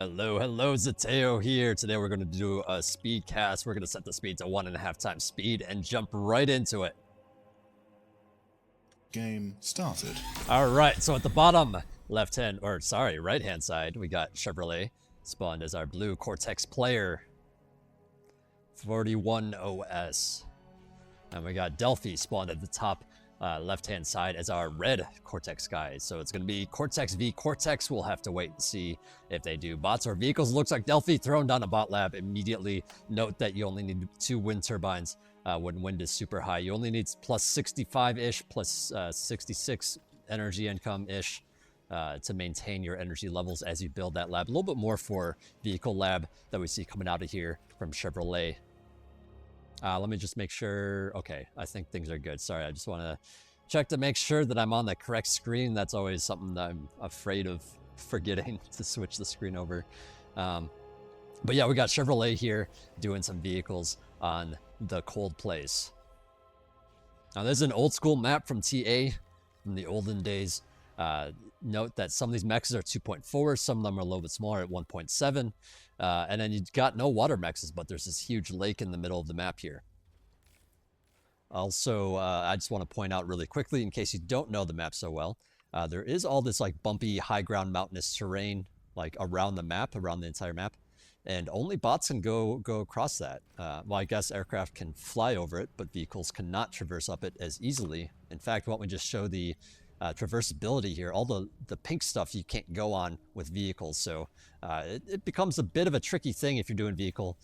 Hello, Zeteo here. Today we're going to do a speed cast. We're going to set the speed to 1.5 times speed and jump right into it. Game started. All right, so at the bottom right hand side, we got Chevrolet spawned as our blue Cortex player, 41 OS. And we got Delfea spawned at the top left-hand side as our red Cortex guys. So it's going to be Cortex v Cortex. We'll have to wait and see if they do bots or vehicles. Looks like Delfea thrown down a bot lab immediately. Note that you only need 2 wind turbines when wind is super high. You only need plus 65-ish, plus 66 energy income-ish to maintain your energy levels as you build that lab. A little bit more for vehicle lab that we see coming out of here from Chevrolet. Let me just make sure. Okay, I think things are good. Sorry, I just want to check to make sure that I'm on the correct screen. That's always something that I'm afraid of forgetting to switch the screen over. But yeah, we got Chevrolet here doing some vehicles on the ColdPlace. Now, there's an old school map from TA from the olden days. Note that some of these mechs are 2.4, some of them are a little bit smaller at 1.7. And then you've got no water mechs, but there's this huge lake in the middle of the map here. Also, I just want to point out really quickly, in case you don't know the map so well, there is all this like bumpy, high ground, mountainous terrain like around the map, around the entire map. And only bots can go across that. Well, I guess aircraft can fly over it, but vehicles cannot traverse up it as easily. In fact, why don't we just show the traversability here. All the pink stuff you can't go on with vehicles, so it becomes a bit of a tricky thing if you're doing vehicle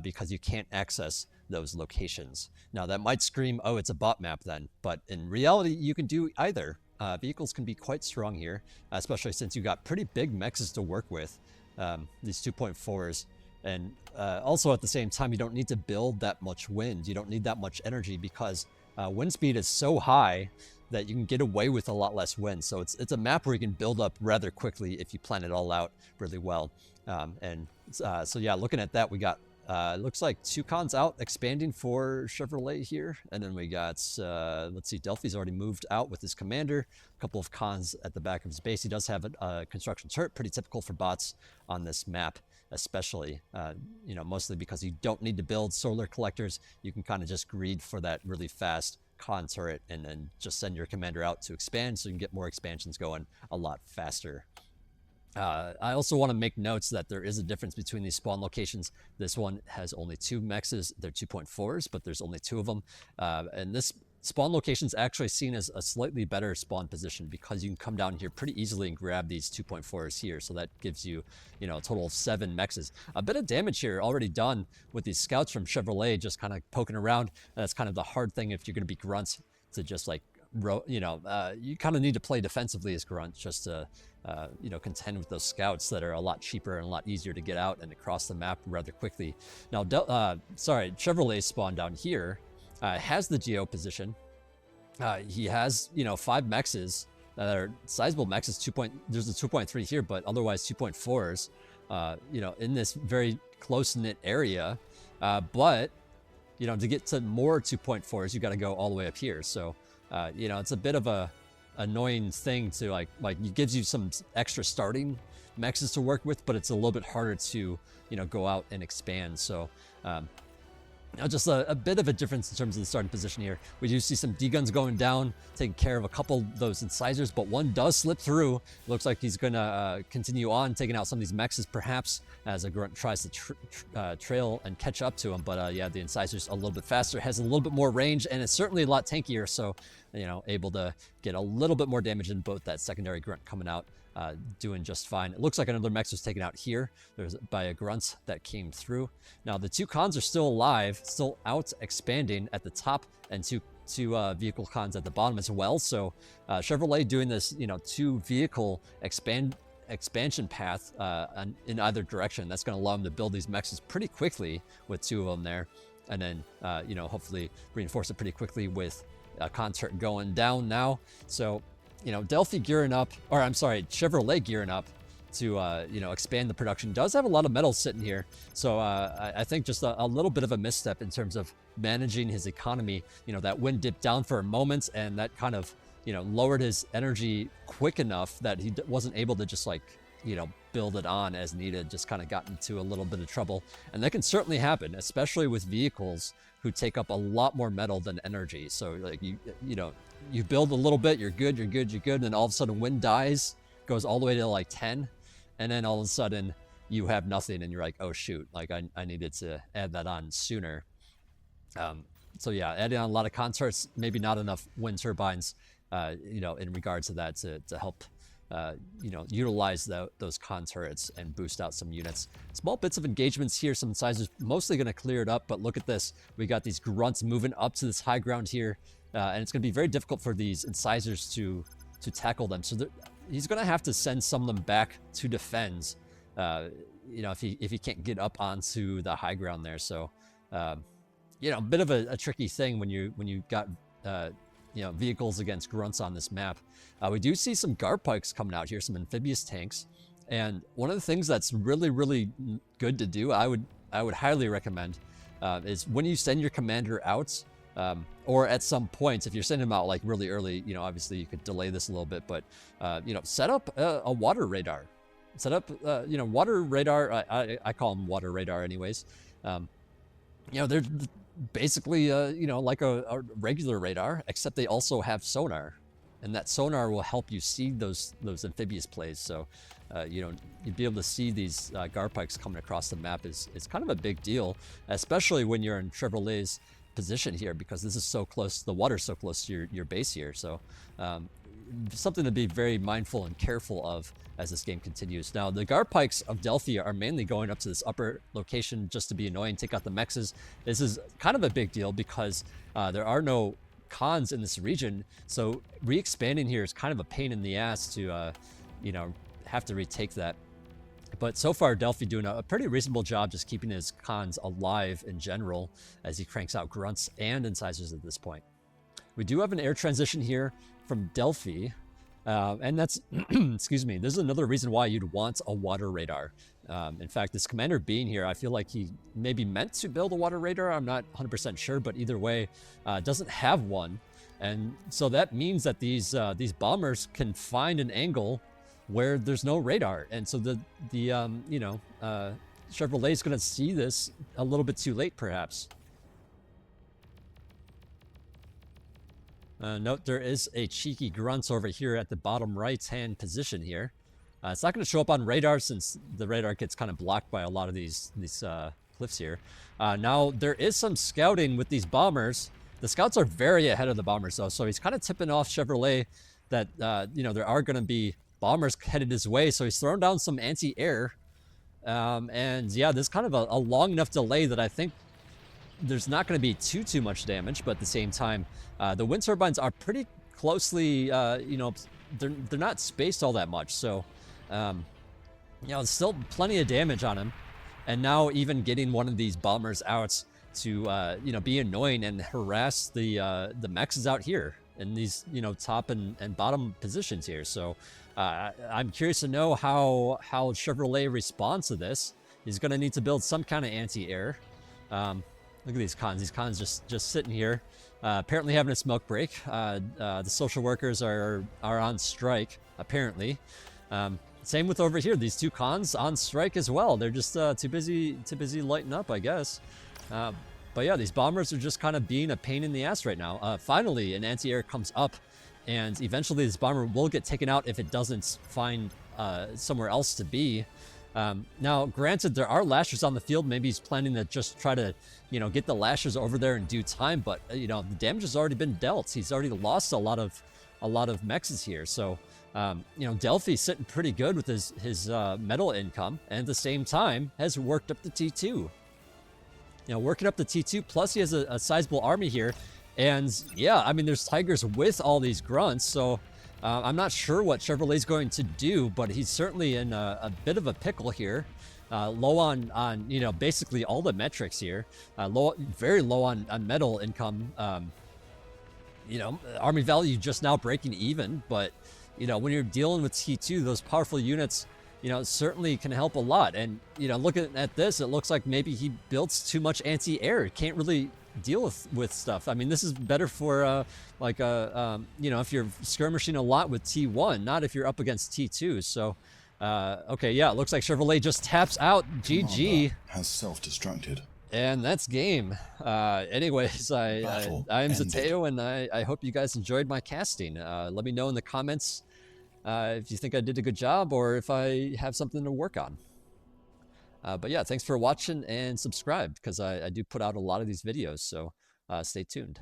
because you can't access those locations. Now that might scream, oh, it's a bot map then, but in reality you can do either. Vehicles can be quite strong here, especially since you got pretty big mexes to work with, these 2.4s. And also at the same time, you don't need to build that much wind. You don't need that much energy because wind speed is so high that you can get away with a lot less wind. So it's a map where you can build up rather quickly if you plan it all out really well. So yeah, looking at that, we got looks like 2 cons out expanding for Chevrolet here, and then we got let's see, Delfea's already moved out with his commander. A couple of cons at the back of his base. He does have a construction turret, pretty typical for bots on this map, especially you know, mostly because you don't need to build solar collectors. You can kind of just greed for that really fast con turret and then just send your commander out to expand, so you can get more expansions going a lot faster. I also want to make notes that there is a difference between these spawn locations. This one has only 2 mexes. They're 2.4s, but there's only 2 of them. And this spawn location is actually seen as a slightly better spawn position because you can come down here pretty easily and grab these 2.4s here. So that gives you, you know, a total of 7 mexes. A bit of damage here already done with these scouts from Chevrolet just kind of poking around. And that's kind of the hard thing if you're going to be grunts, to just like, you know, you kind of need to play defensively as grunts just to you know, contend with those scouts that are a lot cheaper and a lot easier to get out and across the map rather quickly. Now, Chevrolet spawn down here has the geo position. He has, you know, 5 mexes that are sizable mexes. There's a 2.3 here, but otherwise 2.4s. You know, in this very close-knit area. But you know, to get to more 2.4s, you got to go all the way up here. So you know, it's a bit of a annoying thing to like it gives you some extra starting mexes to work with, but it's a little bit harder to, you know, go out and expand. So now just a bit of a difference in terms of the starting position here. We do see some D-guns going down, taking care of a couple of those incisors, but one does slip through. Looks like he's going to continue on, taking out some of these mexes perhaps as a grunt tries to trail and catch up to him. But yeah, the incisor's a little bit faster, has a little bit more range, and it's certainly a lot tankier. So, you know, able to get a little bit more damage in both. That secondary grunt coming out, doing just fine. It looks like another mex was taken out here. There's by a grunt that came through. Now the 2 cons are still alive, still out expanding at the top, and two vehicle cons at the bottom as well. So Chevrolet doing this, you know, 2 vehicle expansion path in either direction. That's going to allow them to build these mexes pretty quickly with 2 of them there, and then you know, hopefully reinforce it pretty quickly with a concert going down now. So, you know, Delfea gearing up, or I'm sorry, Chevrolet gearing up to, you know, expand the production. Does have a lot of metals sitting here. So I think just a little bit of a misstep in terms of managing his economy. You know, that wind dipped down for a moment, and that kind of, you know, lowered his energy quick enough that he wasn't able to just like you know, build it on as needed, just kind of got into a little bit of trouble. And that can certainly happen, especially with vehicles who take up a lot more metal than energy. So like you know, you build a little bit, you're good, and then all of a sudden wind dies, goes all the way to like 10, and then all of a sudden you have nothing, and you're like, oh shoot, like I needed to add that on sooner. So yeah, adding on a lot of concerts, maybe not enough wind turbines, you know, in regards to that to help, you know, utilize those conturrets and boost out some units. Small bits of engagements here, some incisors mostly going to clear it up, but look at this. We got these grunts moving up to this high ground here, and it's going to be very difficult for these incisors to tackle them. So he's going to have to send some of them back to defend, you know, if he can't get up onto the high ground there. So, you know, a bit of a tricky thing when you got you know, vehicles against grunts on this map. We do see some guard pikes coming out here, some amphibious tanks, and one of the things that's really good to do, I would highly recommend, is when you send your commander out, or at some point, if you're sending them out like really early, you know, obviously you could delay this a little bit, but you know, set up a water radar. Set up, you know, water radar. I call them water radar, anyways. You know, they're basically, you know, like a regular radar, except they also have sonar, and that sonar will help you see those amphibious plays. So, you know, you'd be able to see these guard pikes coming across the map is kind of a big deal, especially when you're in Chevrolet's position here, because this is so close. The water's so close to your base here. So, something to be very mindful and careful of as this game continues. Now, the guard pikes of Delfea are mainly going up to this upper location just to be annoying, take out the mexes. This is kind of a big deal because there are no cons in this region, so re-expanding here is kind of a pain in the ass to, you know, have to retake that. But so far, Delphi doing a pretty reasonable job just keeping his cons alive in general as he cranks out grunts and incisors at this point. We do have an air transition here from Delphi, and that's, excuse me, this is another reason why you'd want a water radar. In fact, this commander being here, I feel like he maybe meant to build a water radar. I'm not 100% sure, but either way, doesn't have one. And so that means that these bombers can find an angle where there's no radar. And so the you know, Chevrolet is going to see this a little bit too late, perhaps. Note there is a cheeky grunt over here at the bottom right-hand position here. It's not going to show up on radar since the radar gets kind of blocked by a lot of these cliffs here. Now, there is some scouting with these bombers. The scouts are very ahead of the bombers, though, so he's kind of tipping off Chevrolet that, you know, there are going to be bombers headed his way, so he's throwing down some anti-air. And, yeah, there's kind of a long enough delay that I think there's not going to be too much damage, but at the same time, the wind turbines are pretty closely, you know, they're not spaced all that much. So, you know, there's still plenty of damage on him. And now even getting one of these bombers out to, you know, be annoying and harass the mexes out here in these, you know, top and bottom positions here. So I'm curious to know how Chevrolet responds to this. He's going to need to build some kind of anti-air. Look at these cons. These cons just sitting here, apparently having a smoke break. The social workers are on strike, apparently. Same with over here. These two cons on strike as well. They're just too busy lighting up, I guess. But yeah, these bombers are just kind of being a pain in the ass right now. Finally, an anti-air comes up, and eventually this bomber will get taken out if it doesn't find somewhere else to be. Now, granted, there are lashers on the field. Maybe he's planning to just try to, you know, get the lashers over there in due time. But you know, the damage has already been dealt. He's already lost a lot of mexes here. So, you know, Delphi's sitting pretty good with his metal income, and at the same time has worked up the T2. You know, working up the T2. Plus, he has a sizable army here, and yeah, I mean, there's tigers with all these grunts. So. I'm not sure what Chevrolet's going to do, but he's certainly in a bit of a pickle here. Low on you know, basically all the metrics here. Very low on metal income. You know, army value just now breaking even, but you know, when you're dealing with T2, those powerful units, you know, certainly can help a lot. And you know, looking at this, it looks like maybe he built too much anti-air. Can't really deal with stuff. I mean, this is better for like you know, if you're skirmishing a lot with T1, not if you're up against T2. So Okay, yeah, it looks like Chevrolet just taps out. GG. Has self-destructed. And that's game. Anyways, I'm Zeteo, and I hope you guys enjoyed my casting. Let me know in the comments if you think I did a good job or if I have something to work on. But yeah, thanks for watching and subscribe because I do put out a lot of these videos, so stay tuned.